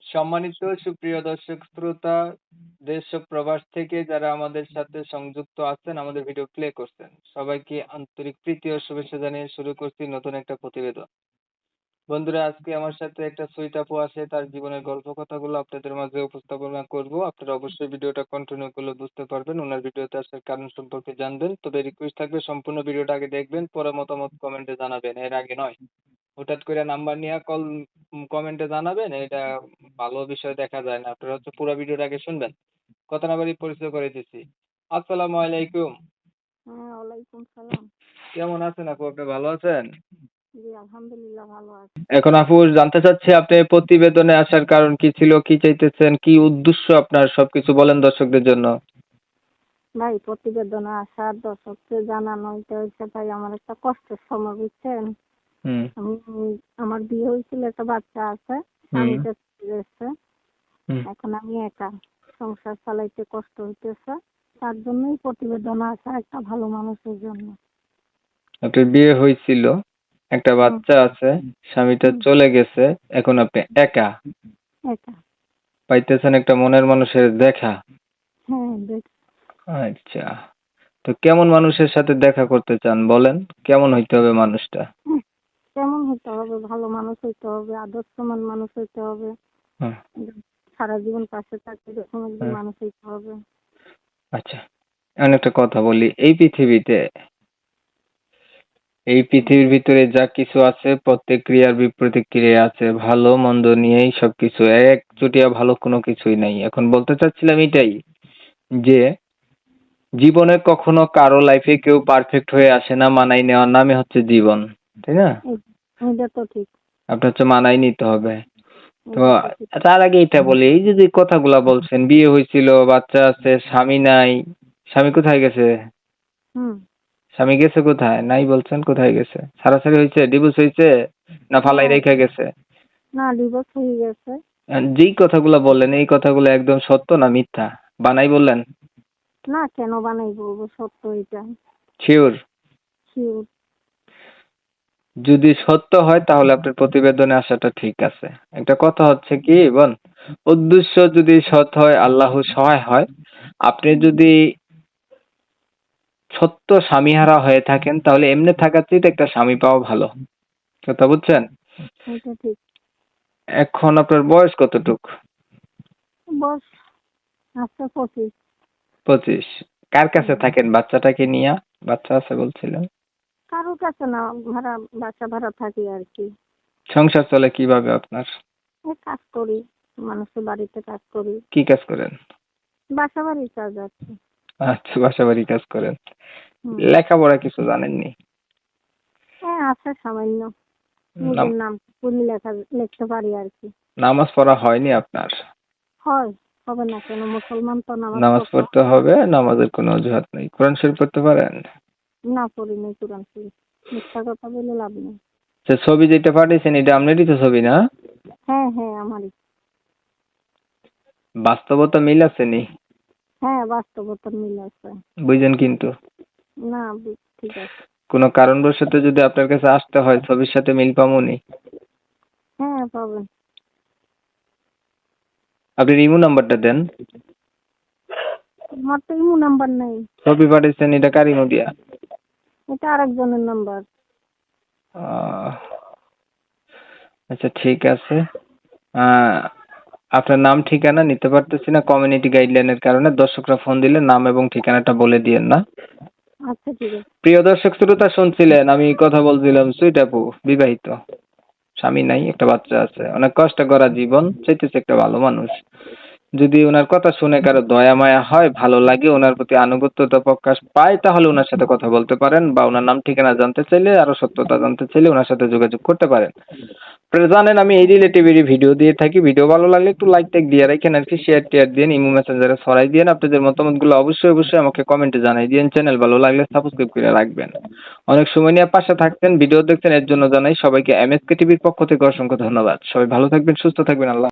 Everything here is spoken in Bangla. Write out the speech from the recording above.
সম্মানিত সুপ্রিয় দর্শক শ্রোতা, দেশ ও প্রবাস থেকে যারা আমাদের সাথে সংযুক্ত আছেন, আমাদের ভিডিও প্লে করছেন, সবাইকে আন্তরিক প্রীতি ও শুভেচ্ছা জানিয়ে শুরু করছি নতুন একটা প্রতিবেদন। বন্ধুরা, আজকে আমার সাথে একটা সুইট আপু আছে, তার জীবনের গল্প কথাগুলো আপনাদের মাঝে উপস্থাপনা করব। আপনারা অবশ্যই ভিডিওটা কন্টিনিউ করলে বুঝতে পারবেন, ওনার ভিডিওতে আসার কারণ সম্পর্কে জানবেন। তবে রিকোয়েস্ট থাকবে সম্পূর্ণ ভিডিওটা আগে দেখবেন, পরে মতামত কমেন্টে জানাবেন, এর আগে নয়। হঠাৎ করে নাম্বার নিয়ে কল কমেন্টে জানাবেন, এটা ভালো বিষয় দেখা যায় না। আপনারা হচ্ছে পুরো ভিডিওটা আগে শুনবেন। কথা না বাড়িয়ে পরিচয় করে দিচ্ছি। আসসালামু আলাইকুম। হ্যাঁ, ওয়ালাইকুম সালাম। কেমন আছেন আপু? আপনি ভালো আছেন? জি, আলহামদুলিল্লাহ ভালো আছি। এখন আপু জানতে চাচ্ছি, আপনি প্রতিবেদনে আসার কারণ কি ছিল, কি চাইতেছেন, কি উদ্দেশ্য আপনার, সবকিছু বলেন দর্শকদের জন্য। ভাই, প্রতিবেদনে আসার দর্শককে জানানো এটা হচ্ছে ভাই আমার একটা কষ্টের সময়, বুঝছেন। হুম। আমি আমার বিয়ে হয়েছিল, একটা বাচ্চা আছে, হুম। স্বামীটা চলে গেছে। হুম। এখন আমি একা, সংসার চালাইতে কষ্ট হইতেছে। তার জন্যই প্রতিবেদনে আসা, একটা ভালো মানুষের জন্য। আপনার বিয়ে হয়েছিল, একটা হুম। বাচ্চা আছে, স্বামীটা হুম। চলে গেছে, এখন আপনি একা, একা। পাইতেছেন একটা মনের মানুষের দেখা। হ্যাঁ, দেখ। আচ্ছা, তো কেমন মানুষের সাথে দেখা করতে চান বলেন? কেমন হইতে হবে মানুষটা? কেমন হইতে হবে? ভালো মানুষ হইতে হবে, আদর্শবান মানুষ হইতে হবে, হুম। সারা জীবন পাশে থাকবে এরকম একজন হুম। মানুষ হইতে হবে। আচ্ছা, এখন একটা কথা বলি। এই হুম। পৃথিবীর ভিতরে যা কিছু আছে, প্রত্যেক ক্রিয়ার বিপ্রতিক্রিয়া আছে, ভালো মন্দ নিয়েই সবকিছু। একচুটিয়া ভালো কোনো কিছুই নাই। এখন বলতে চাচ্ছিলাম এটাই, যে জীবনে কখনো কারো লাইফে কেউ পারফেক্ট হয়ে আসে না, মানাই নেওয়ার নামে হচ্ছে জীবন, তাই না? এটা তো ঠিক। আপনার হচ্ছে মানাই নিতে হবে। তো এটা তো ঠিক। তার আগে এটা বলি, এই যে যে কথাগুলা বলছেন, বিয়ে হয়েছিল, বাচ্চা আছে, স্বামী নাই, স্বামী কোথায় গেছে? হুম। স্বামী গেছে কোথায়? নাই বলছেন, কোথায় গেছে? ছাড়াছাড়ি হয়েছে, ডিভোর্স হয়েছে, না ফালাই হ্যাঁ। রেখে গেছে? না, ডিভোর্স হয়ে গেছে। যেই কথাগুলো বললেন, এই কথাগুলো একদম সত্য না মিথ্যা? বানাই বললেন? না, কেন বানাই বলবো, সত্য এটা। শিওর? শিওর। যদি সত্য হয় তাহলে আপনার প্রতিবেদনে আসাটা ঠিক আছে। একটা কথা হচ্ছে কি বোন, উদ্দেশ্য যদি সৎ হয়, আল্লাহ সহায় হয়। আপনি যদি সত্য স্বামীহারা হয়ে থাকেন, তাহলে এমনি থাকার চেয়ে একটা স্বামী পাওয়া ভালো। কথা বুঝছেন? এটা ঠিক। এখন আপনার বয়স কতটুক? বস আচ্ছা, 25। 25। কার কাছে হুম। থাকেন বাচ্চাটাকে নিয়ে? বাচ্চা আছে বলছিলেন। কারোর কাছে না, ভাড়া, বাসা ভাড়া থাকি আর কি। সংসার চলে কিভাবে আপনার? এই কাজ করি, মানুষের বাড়িতে কাজ করি। কি কাজ করেন? বাসা বাড়ির কাজ আর কি। আচ্ছা, বাসাবাড়ি কাজ করেন। হুম। লেখাপড়া কিছু জানেননি? হ্যাঁ, আছে সামান্য। নাম নিজের নাম পুরি লিখতে পারি আর কি। নামাজ পড়া হয়নি আপনার? হয়। হবে না কেন? মুসলমান তো নামাজ নামাজ পড়তে পড়তে হবে, নামাজের কোনো অজুহাত নেই। কোরআন শরীফ পড়তে পারেন? না, পড়ি নাই কোরআন শরীফ। মিথ্যা কথা বলে লাভ নেই। যে ছবি যেটা পাঠিয়েছেন, এটা আপনারই তো ছবি না? হ্যাঁ, হ্যাঁ, আমারই। বাস্তবতা মিল আছে নি? হ্যাঁ, বাস্তবতার মিল আছে। বুঝেন কিন্তু, না, ঠিক আছে। কোনো কারণবশত যদি আপনার কাছে আসতে হয়, ছবির সাথে মিল পামুনি। হ্যাঁ, পাবেন। আপনি ইমো নাম্বারটা দেন। আমার তো ইমো নাম্বার নেই। ছবি পাঠিয়েছেন, এটা কার ইমো দিয়া? এটা আরেকজনের নাম্বার। আহ, আচ্ছা ঠিক আছে। আহ, আপনার নাম ঠিকানা নিতে পারতেছি না, কমিউনিটি গাইডলাইনের কারণে। দর্শকরা ফোন দিলে নাম এবং ঠিকানাটা বলে দিয়েন না। আচ্ছা, ঠিক আছে। প্রিয় দর্শক শ্রোতা, শুনছিলেন আমি কথা বলছিলাম সুইট আপু, বিবাহিত, স্বামী নাই, একটা বাচ্চা আছে, অনেক কষ্ট করা জীবন, চাইতেছে একটা ভালো মানুষ। যদি ওনার কথা শুনে কারো দয়া মায়া হয়, ভালো লাগে, ওনার প্রতি আনুগত্যতা প্রকাশ পায়, তাহলে ওনার সাথে কথা বলতে পারেন, বা ওনার নাম ঠিকানা জানতে চাইলে, আরো সত্যতা জানতে চাইলে ওনার সাথে যোগাযোগ করতে পারেন। আপনারা জানেন আমি এই রিলেটিভেরই ভিডিও দিয়ে থাকি। ভিডিও ভালো লাগলে একটু লাইক টাইক দিয়ে রাখেন আর কি, শেয়ার টেয়ার দিন, ইমো মেসেঞ্জারে ছড়াই দিন। আপনাদের মতামতগুলো অবশ্যই অবশ্যই আমাকে কমেন্টে জানাই দিন। চ্যানেল ভালো লাগলে সাবস্ক্রাইব করে রাখবেন। অনেক সময় নিয়ে পাশে থাকতেন, ভিডিও দেখতেন, এর জন্য জানাই সবাইকে এমএসকে টিভির পক্ষ থেকে অসংখ্য ধন্যবাদ। সবাই ভালো থাকবেন, সুস্থ থাকবেন। আল্লাহ